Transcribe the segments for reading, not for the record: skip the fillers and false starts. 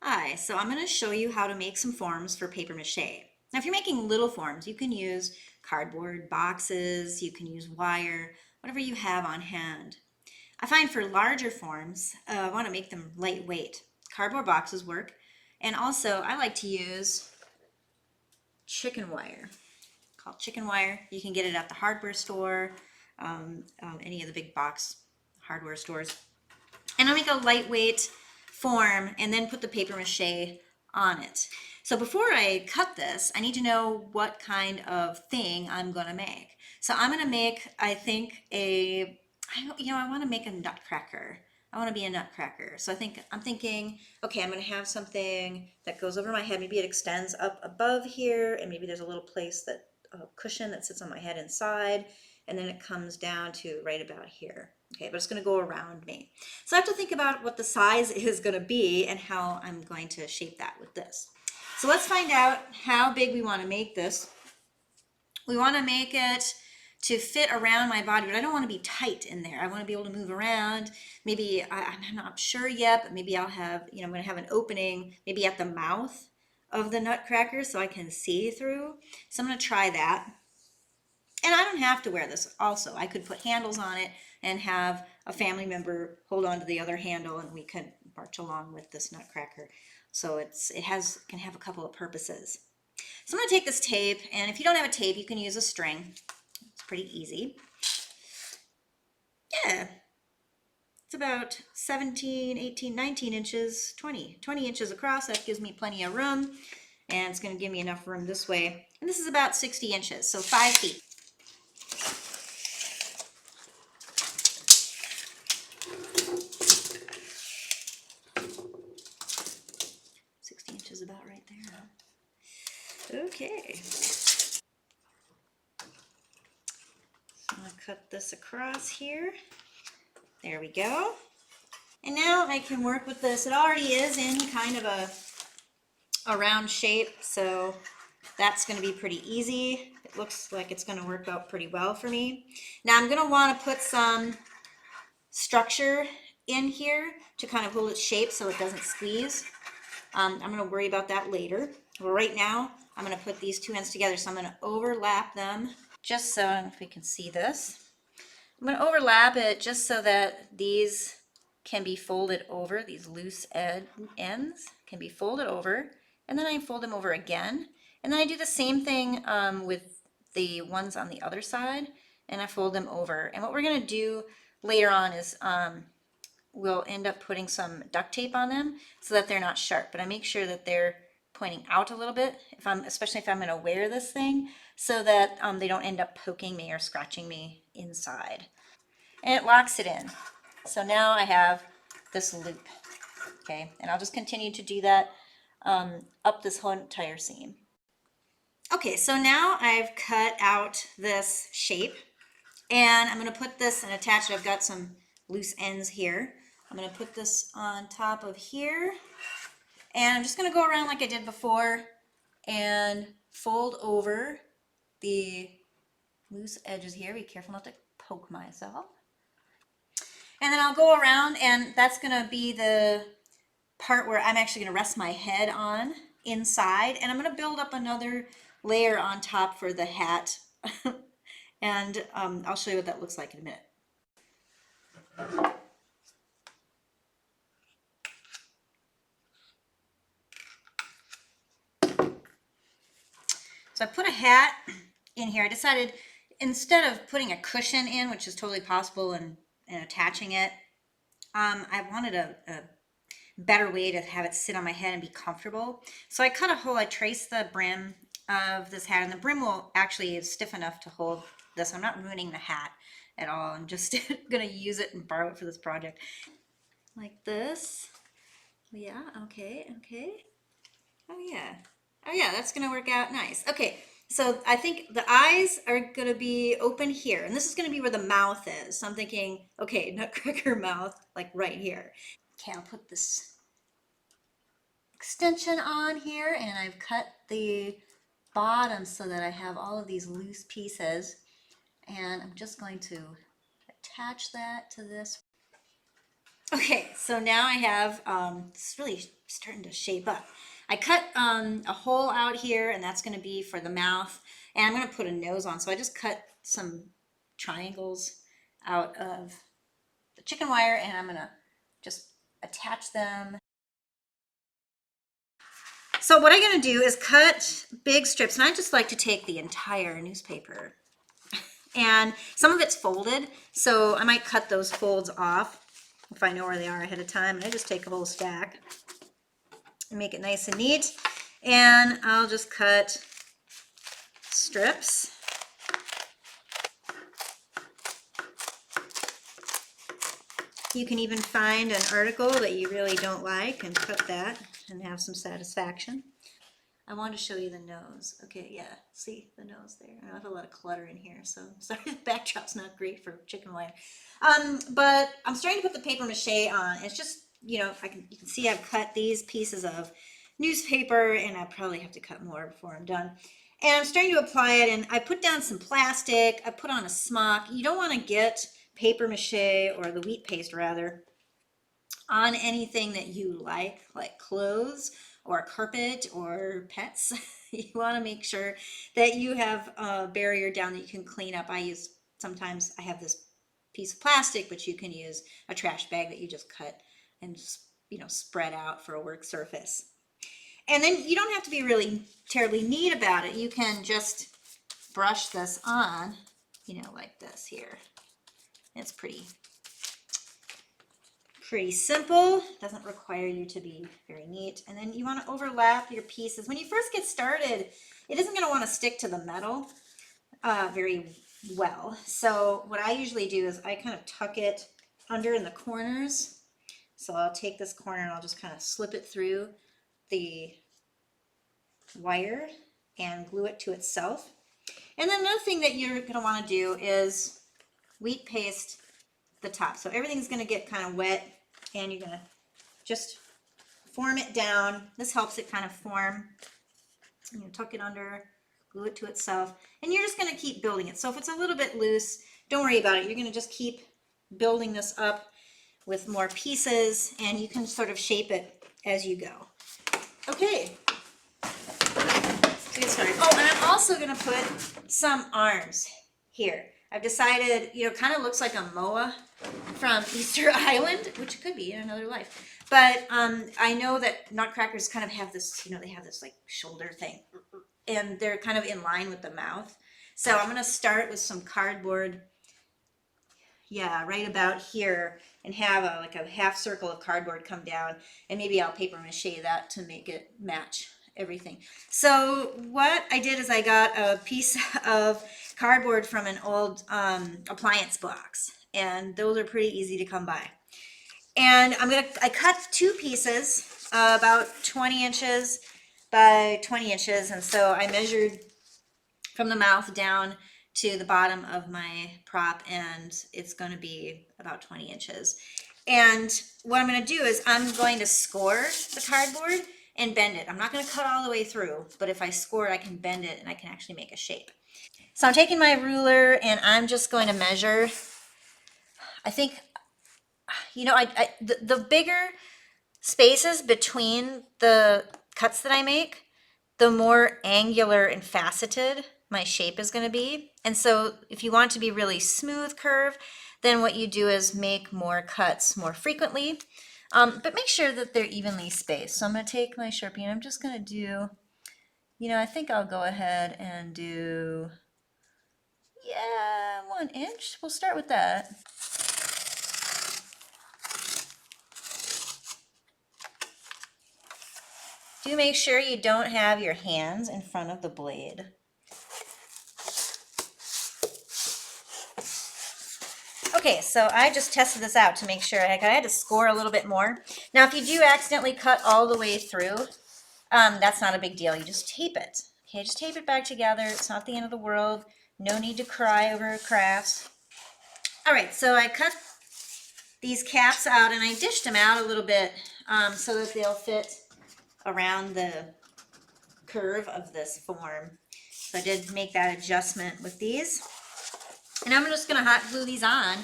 Hi, so I'm going to show you how to make some forms for paper mache. Now, if you're making little forms, you can use cardboard boxes, you can use wire, whatever you have on hand. I find for larger forms, I want to make them lightweight. Cardboard boxes work, and also I like to use chicken wire, called chicken wire. You can get it at the hardware store, any of the big box hardware stores. And I'll make a lightweight form and then put the paper mache on it. So before I cut this, I need to know what kind of thing I'm going to make. So I'm going to make, I think, I want to make a nutcracker. I want to be a nutcracker. So I'm thinking, okay, I'm going to have something that goes over my head. Maybe it extends up above here, and maybe there's a little place that a cushion that sits on my head inside, and then it comes down to right about here. Okay, but it's going to go around me. So I have to think about what the size is going to be and how I'm going to shape that with this. So let's find out how big we want to make this. We want to make it to fit around my body, but I don't want to be tight in there. I want to be able to move around. Maybe I'm not sure yet, but maybe I'll have, I'm going to have an opening maybe at the mouth of the nutcracker so I can see through. So I'm going to try that. And I don't have to wear this also. I could put handles on it and have a family member hold on to the other handle and we could march along with this nutcracker. So it can have a couple of purposes. So I'm going to take this tape, and if you don't have a tape, you can use a string. It's pretty easy. Yeah, it's about 17, 18, 19 inches, 20 inches across. That gives me plenty of room, and it's going to give me enough room this way. And this is about 60 inches, so 5 feet. 60 inches about right there. Okay. So I'm going to cut this across here. There we go. And now I can work with this. It already is in kind of a round shape, so that's going to be pretty easy. It looks like it's going to work out pretty well for me. Now I'm going to want to put some structure in here to kind of hold its shape so it doesn't squeeze. I'm going to worry about that later. But right now, I'm going to put these two ends together. So I'm going to overlap them just so, I don't know if we can see this. I'm going to overlap it just so that these can be folded over. These loose ends can be folded over. And then I fold them over again. And then I do the same thing with the ones on the other side. And I fold them over. And what we're going to do later on is we'll end up putting some duct tape on them so that they're not sharp. But I make sure that they're pointing out a little bit, especially if I'm going to wear this thing, so that they don't end up poking me or scratching me inside. And it locks it in. So now I have this loop, okay? And I'll just continue to do that up this whole entire seam. Okay, so now I've cut out this shape, and I'm going to put this and attach it. I've got some loose ends here. I'm going to put this on top of here, and I'm just going to go around like I did before and fold over the loose edges here. Be careful not to poke myself. And then I'll go around, and that's going to be the part where I'm actually going to rest my head on inside, and I'm going to build up another layer on top for the hat. And I'll show you what that looks like in a minute. So I put a hat in here. I decided instead of putting a cushion in, which is totally possible, and attaching it, I wanted a better way to have it sit on my head and be comfortable. So I cut a hole. I traced the brim of this hat, and the brim will actually is stiff enough to hold this. I'm not ruining the hat at all. I'm just going to use it and borrow it for this project. Like this. Yeah, okay. Oh yeah, that's going to work out nice. Okay, so I think the eyes are going to be open here, and this is going to be where the mouth is. So I'm thinking, okay, nutcracker mouth, like right here. Okay, I'll put this extension on here, and I've cut the bottom so that I have all of these loose pieces, and I'm just going to attach that to this. Okay, so now I have, it's really starting to shape up. I cut a hole out here, and that's going to be for the mouth. And I'm going to put a nose on. So I just cut some triangles out of the chicken wire, and I'm going to just attach them. So what I'm going to do is cut big strips, and I just like to take the entire newspaper. And some of it's folded, so I might cut those folds off if I know where they are ahead of time. And I just take a whole stack and make it nice and neat. And I'll just cut strips. You can even find an article that you really don't like and cut that and have some satisfaction. I want to show you the nose. Okay, yeah, see the nose there. I have a lot of clutter in here, so sorry the backdrop's not great for chicken wire. But I'm starting to put the paper mache on. It's just, you know, you can see I've cut these pieces of newspaper, and I probably have to cut more before I'm done. And I'm starting to apply it, and I put down some plastic. I put on a smock. You don't want to get paper mache, or the wheat paste rather, on anything that you like clothes or carpet or pets. You want to make sure that you have a barrier down that you can clean up. Sometimes I have this piece of plastic, but you can use a trash bag that you just cut and, you know, spread out for a work surface. And then you don't have to be really terribly neat about it. You can just brush this on, you know, like this here. It's pretty simple. Doesn't require you to be very neat. And then you want to overlap your pieces. When you first get started, it isn't going to want to stick to the metal very well. So what I usually do is I kind of tuck it under in the corners. So I'll take this corner and I'll just kind of slip it through the wire and glue it to itself. And then another thing that you're going to want to do is wheat paste the top. So everything's going to get kind of wet, and you're going to just form it down. This helps it kind of form. You know, tuck it under, glue it to itself, and you're just going to keep building it. So if it's a little bit loose, don't worry about it. You're going to just keep building this up with more pieces, and you can sort of shape it as you go. Okay, so get started. Oh, and I'm also going to put some arms here. I've decided, you know, it kind of looks like a moa from Easter Island, which it could be in another life. But I know that Nutcrackers kind of have this, you know, they have this like shoulder thing, and they're kind of in line with the mouth. So I'm going to start with some cardboard, yeah, right about here, and have like a half circle of cardboard come down, and maybe I'll paper mache that to make it match everything. So what I did is I got a piece of cardboard from an old appliance box, and those are pretty easy to come by. And I cut two pieces about 20 inches by 20 inches, and so I measured from the mouth down to the bottom of my prop, and it's going to be about 20 inches. And what I'm going to do is I'm going to score the cardboard and bend it. I'm not going to cut all the way through, but if I score it, I can bend it and I can actually make a shape. So I'm taking my ruler and I'm just going to measure. I think, you know, the bigger spaces between the cuts that I make, the more angular and faceted my shape is going to be. And so if you want to be really smooth curve, then what you do is make more cuts more frequently, but make sure that they're evenly spaced. So I'm going to take my Sharpie and I'm just going to do, you know, I think I'll go ahead and do, yeah, 1 inch. We'll start with that. Do make sure you don't have your hands in front of the blade. Okay, so I just tested this out to make sure. I had to score a little bit more. Now, if you do accidentally cut all the way through, that's not a big deal. You just tape it. Okay, just tape it back together. It's not the end of the world. No need to cry over crafts. All right, so I cut these caps out and I dished them out a little bit so that they'll fit around the curve of this form. So I did make that adjustment with these. And I'm just going to hot glue these on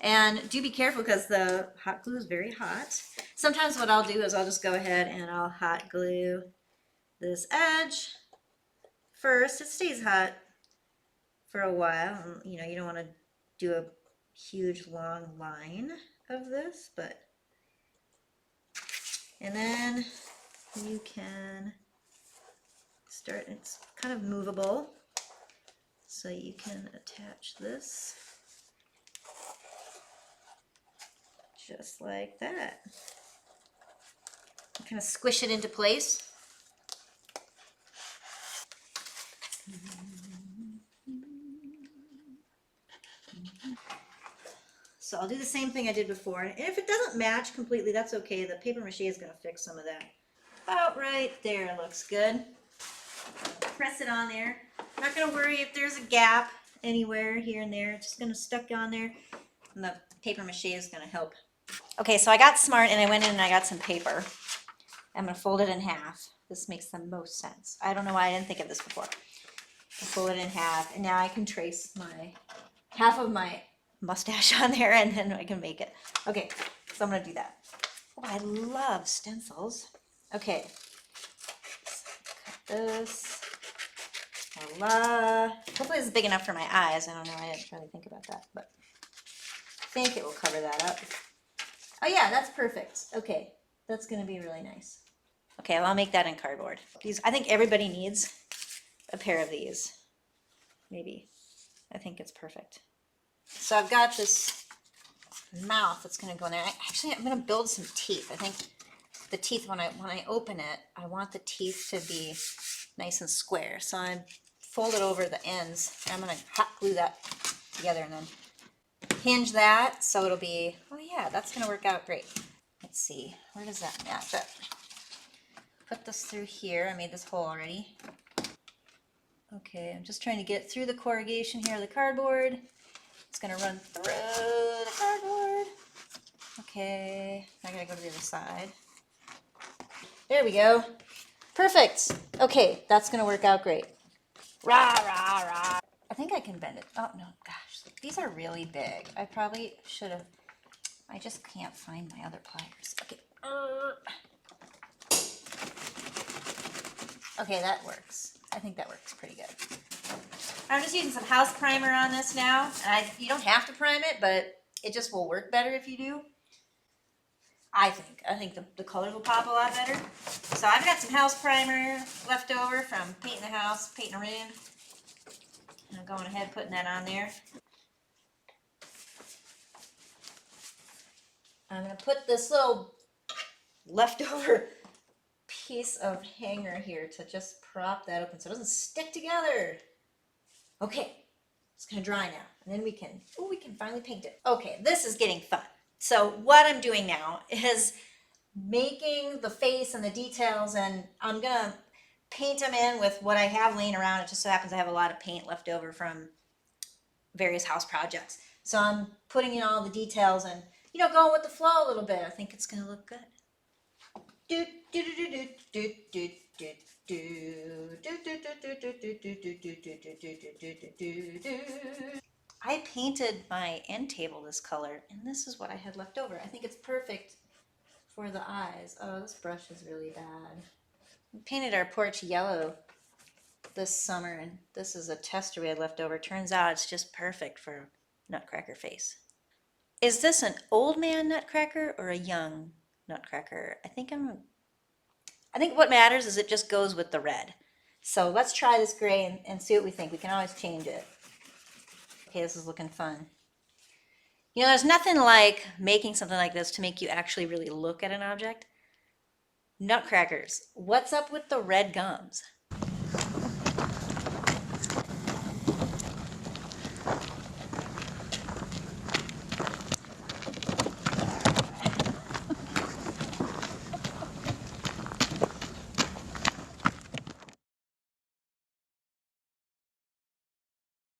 And do be careful because the hot glue is very hot. Sometimes what I'll do is I'll just go ahead and I'll hot glue this edge first. It stays hot for a while. You know, you don't want to do a huge long line of this, but, and then you can start, it's kind of movable, so you can attach this just like that. Kind of squish it into place. So I'll do the same thing I did before. And if it doesn't match completely, that's okay. The paper mache is going to fix some of that. About right there looks good. Press it on there. I'm not going to worry if there's a gap anywhere here and there. It's just going to stuck on there. And the paper mache is going to help. Okay, so I got smart and I went in and I got some paper. I'm going to fold it in half. This makes the most sense. I don't know why I didn't think of this before. I'll fold it in half, and now I can trace my half of my mustache on there, and then I can make it. Okay, so I'm going to do that. Oh, I love stencils. Okay, cut this. Voila. Hopefully this is big enough for my eyes. I don't know. I didn't really think about that, but I think it will cover that up. Oh yeah, that's perfect. Okay, that's going to be really nice. Okay, well, I'll make that in cardboard. These, I think everybody needs a pair of these. Maybe. I think it's perfect. So I've got this mouth that's going to go in there. Actually, I'm going to build some teeth. I think the teeth, when I open it, I want the teeth to be nice and square. So I fold it over the ends. And I'm going to hot glue that together and then hinge that so it'll be, oh yeah, that's going to work out great. Let's see, where does that match up? Put this through here. I made this hole already. Okay, I'm just trying to get through the corrugation here of the cardboard. It's going to run through the cardboard. Okay, I gotta go to the other side. There we go. Perfect. Okay, that's going to work out great. Rah, rah, rah. I think I can bend it. Oh, no, gosh. These are really big. I probably should have. I just can't find my other pliers. Okay. Okay, that works. I think that works pretty good. I'm just using some house primer on this now. And you don't have to prime it, but it just will work better if you do. I think the colors will pop a lot better. So I've got some house primer left over from painting the house, painting a room. And I'm going ahead putting that on there. I'm going to put this little leftover piece of hanger here to just prop that open so it doesn't stick together. Okay, it's going to dry now. And then we can finally paint it. Okay, this is getting fun. So what I'm doing now is making the face and the details, and I'm going to paint them in with what I have laying around. It just so happens I have a lot of paint left over from various house projects. So I'm putting in all the details and, you know, going with the flow a little bit. I think it's going to look good. I painted my end table this color, and this is what I had left over. I think it's perfect for the eyes. Oh, this brush is really bad. We painted our porch yellow this summer, and this is a tester we had left over. Turns out it's just perfect for a Nutcracker face. Is this an old man Nutcracker or a young Nutcracker? I think what matters is it just goes with the red. So let's try this gray and see what we think. We can always change it. Okay, this is looking fun. You know, there's nothing like making something like this to make you actually really look at an object. Nutcrackers, what's up with the red gums?